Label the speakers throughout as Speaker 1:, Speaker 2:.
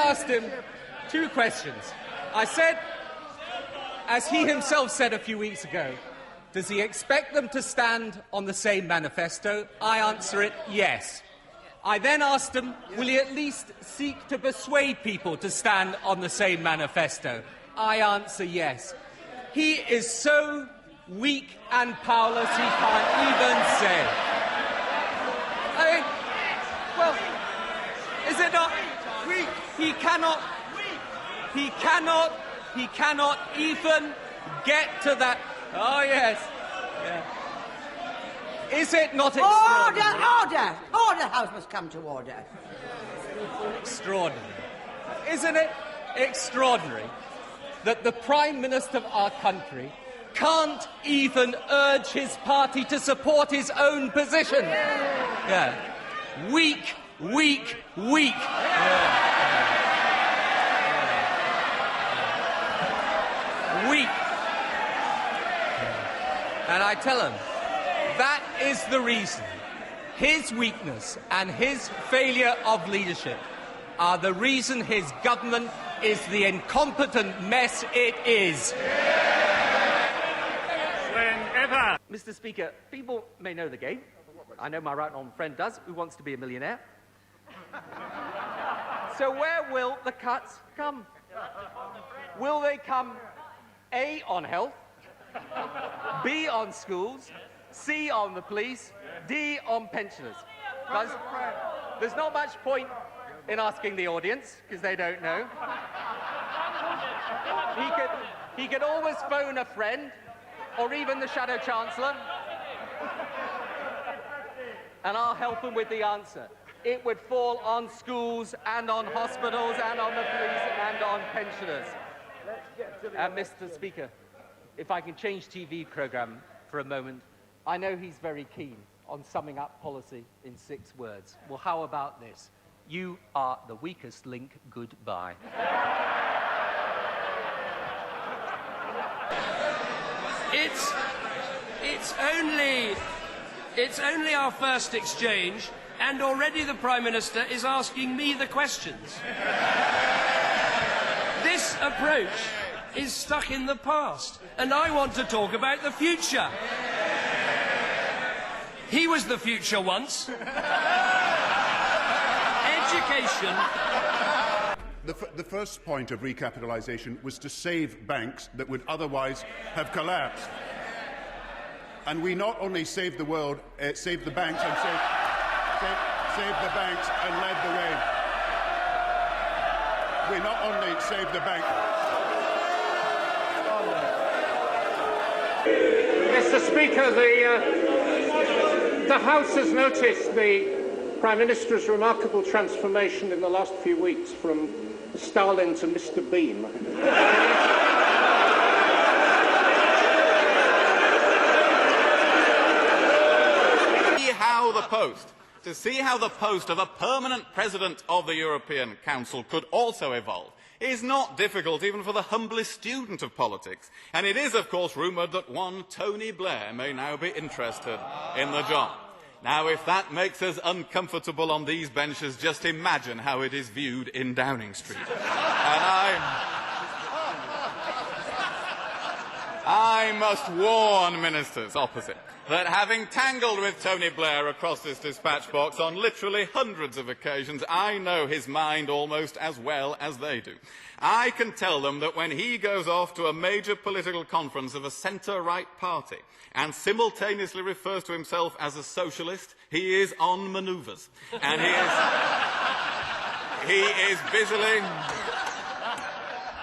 Speaker 1: asked him 2 questions. I said, as he himself said a few weeks ago, does he expect them to stand on the same manifesto? I answer it, yes. I then asked him, will he at least seek to persuade people to stand on the same manifesto? I answer yes. He is so weak and powerless he can't even say. I mean, well, is it not? He cannot even get to that. Oh, yes. Yeah. Is it not extraordinary?
Speaker 2: Order! Order, House must come to order.
Speaker 1: Extraordinary. Isn't it extraordinary that the Prime Minister of our country can't even urge his party to support his own position? Yeah. Weak, weak, weak. Weak. And I tell him, that is the reason. His weakness and his failure of leadership are the reason his government is the incompetent mess it is.
Speaker 3: Whenever.
Speaker 4: Mr. Speaker, people may know the game. I know my right honourable friend does, who wants to be a millionaire. So where will the cuts come? Will they come, A, on health, B, on schools, C, on the police, D, on pensioners? There's not much point in asking the audience, because they don't know. He could always phone a friend, or even the Shadow Chancellor, and I'll help him with the answer. It would fall on schools and on hospitals and on the police and on pensioners. Mr. Speaker, if I can change TV programme for a moment, I know he's very keen on summing up policy in 6 words. Well, how about this? You are the weakest link. Goodbye.
Speaker 5: It's only our first exchange, and already the Prime Minister is asking me the questions. This approach is stuck in the past, and I want to talk about the future. He was the future once. Education.
Speaker 6: The first point of recapitalisation was to save banks that would otherwise have collapsed. And we not only saved the world, saved the banks and saved the banks and led the way. We not only saved the bank.
Speaker 3: Mr. Speaker, the House has noticed the Prime Minister's remarkable transformation in the last few weeks from Stalin to Mr. Bean.
Speaker 7: To see how the post of a permanent president of the European Council could also evolve is not difficult even for the humblest student of politics. And it is, of course, rumoured that one Tony Blair may now be interested in the job. Now, if that makes us uncomfortable on these benches, just imagine how it is viewed in Downing Street. And I must warn ministers opposite that having tangled with Tony Blair across this dispatch box on literally hundreds of occasions, I know his mind almost as well as they do. I can tell them that when he goes off to a major political conference of a centre-right party and simultaneously refers to himself as a socialist, he is on manoeuvres. And he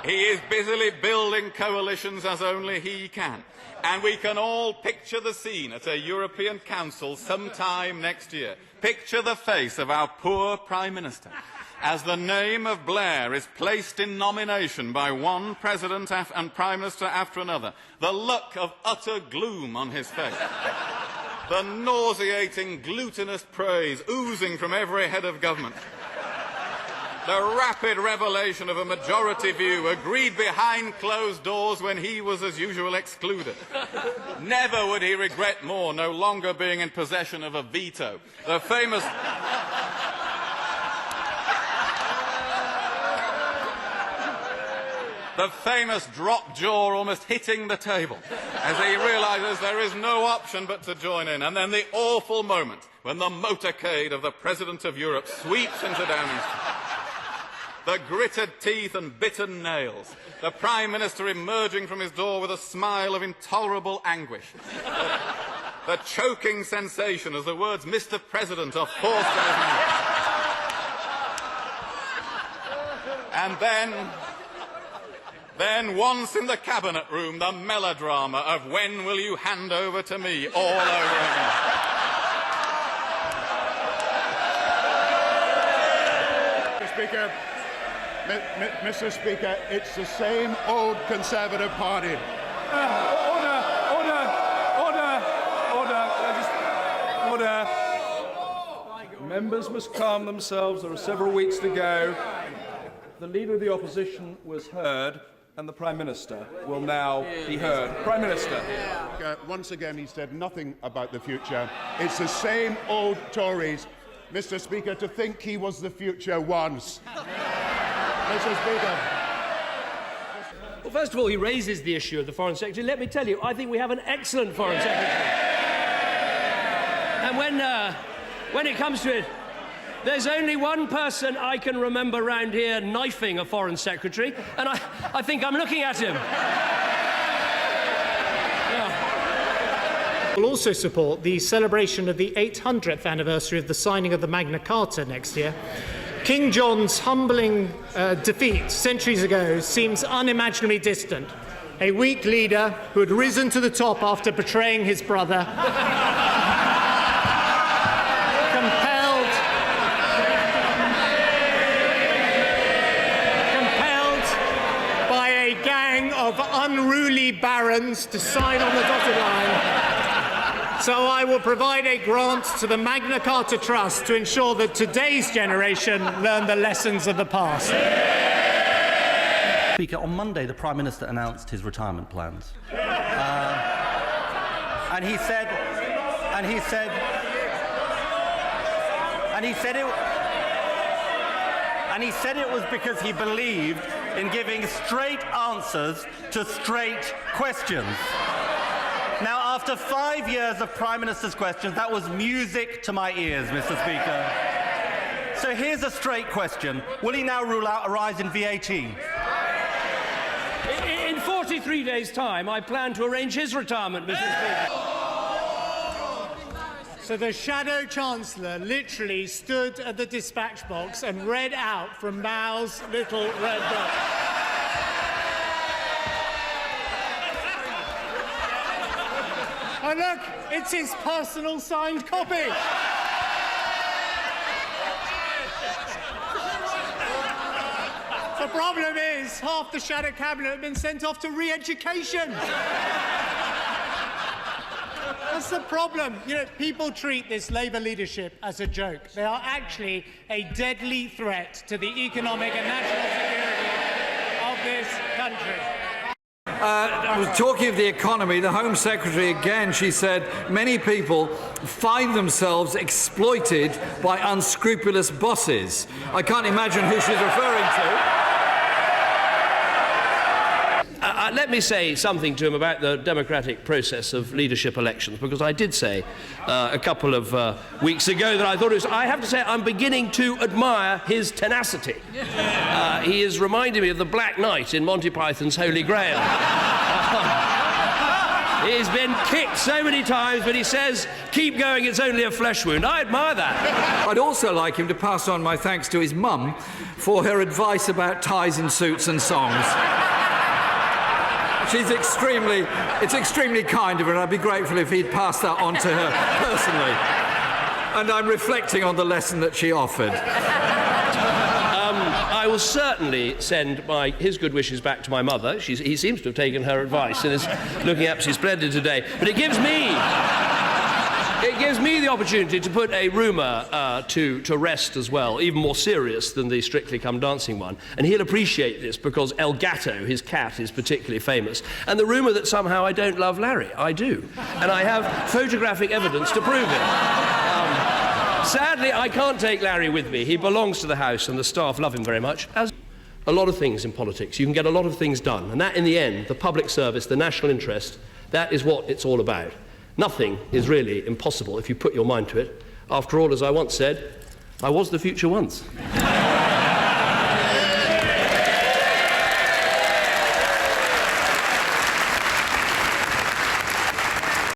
Speaker 7: is busily building coalitions as only he can. And we can all picture the scene at a European Council sometime next year. Picture the face of our poor Prime Minister as the name of Blair is placed in nomination by one President and Prime Minister after another. The look of utter gloom on his face. The nauseating, glutinous praise oozing from every head of government. The rapid revelation of a majority view agreed behind closed doors when he was, as usual, excluded. Never would he regret more no longer being in possession of a veto. The famous The famous drop jaw almost hitting the table as he realises there is no option but to join in. And then the awful moment when the motorcade of the President of Europe sweeps into Downing Street. The gritted teeth and bitten nails. The Prime Minister emerging from his door with a smile of intolerable anguish. The choking sensation as the words "Mr. President" are forced out of his mouth. And then once in the cabinet room, the melodrama of "When will you hand over to me?" all over again.
Speaker 6: Mr. Speaker, it's the same old Conservative Party.
Speaker 8: Order. Members must calm themselves. There are several weeks to go. The Leader of the Opposition was heard, and the Prime Minister will now be heard. Prime Minister.
Speaker 6: Once again, he said nothing about the future. It's the same old Tories. Mr. Speaker, to think he was the future once. Mr. Speaker.
Speaker 5: Well, first of all, he raises the issue of the Foreign Secretary. Let me tell you, I think we have an excellent Foreign Secretary. And when it comes to it, there's only one person I can remember round here knifing a Foreign Secretary, and I think I'm looking at him.
Speaker 9: Will also support the celebration of the 800th anniversary of the signing of the Magna Carta next year. King John's humbling defeat centuries ago seems unimaginably distant. A weak leader who had risen to the top after betraying his brother, compelled by a gang of unruly barons to sign on the dotted line. So I will provide a grant to the Magna Carta Trust to ensure that today's generation learn the lessons of the past.
Speaker 10: Speaker, on Monday the Prime Minister announced his retirement plans. And he said it was because he believed in giving straight answers to straight questions. Now, after 5 years of Prime Minister's questions, that was music to my ears, Mr. Speaker. So here's a straight question. Will he now rule out a rise in VAT?
Speaker 5: In 43 days' time, I plan to arrange his retirement, Mr. Speaker.
Speaker 9: So the Shadow Chancellor literally stood at the dispatch box and read out from Mao's little red book. And look, it's his personal signed copy. The problem is, half the Shadow Cabinet have been sent off to re-education. That's the problem. You know, people treat this Labour leadership as a joke. They are actually a deadly threat to the economic and national security of this country.
Speaker 11: I was talking of the economy. The Home Secretary, again, she said, many people find themselves exploited by unscrupulous bosses. I can't imagine who she's referring to.
Speaker 5: Let me say something to him about the democratic process of leadership elections, because I did say a couple of weeks ago that I thought it was... I have to say I'm beginning to admire his tenacity. He is reminding me of the Black Knight in Monty Python's Holy Grail. He's been kicked so many times, but he says, keep going, it's only a flesh wound. I admire that.
Speaker 11: I'd also like him to pass on my thanks to his mum for her advice about ties and suits and songs. It's extremely kind of her, and I'd be grateful if he'd pass that on to her personally. And I'm reflecting on the lesson that she offered.
Speaker 5: I will certainly send his good wishes back to my mother. He seems to have taken her advice and is looking absolutely splendid today. But it gives me the opportunity to put a rumour to rest as well, even more serious than the Strictly Come Dancing one. And he'll appreciate this because El Gato, his cat, is particularly famous. And the rumour that somehow I don't love Larry. I do. And I have photographic evidence to prove it. Sadly, I can't take Larry with me. He belongs to the house and the staff love him very much. a lot of things in politics. You can get a lot of things done. And that, in the end, the public service, the national interest, that is what it's all about. Nothing is really impossible if you put your mind to it. After all, as I once said, I was the future once.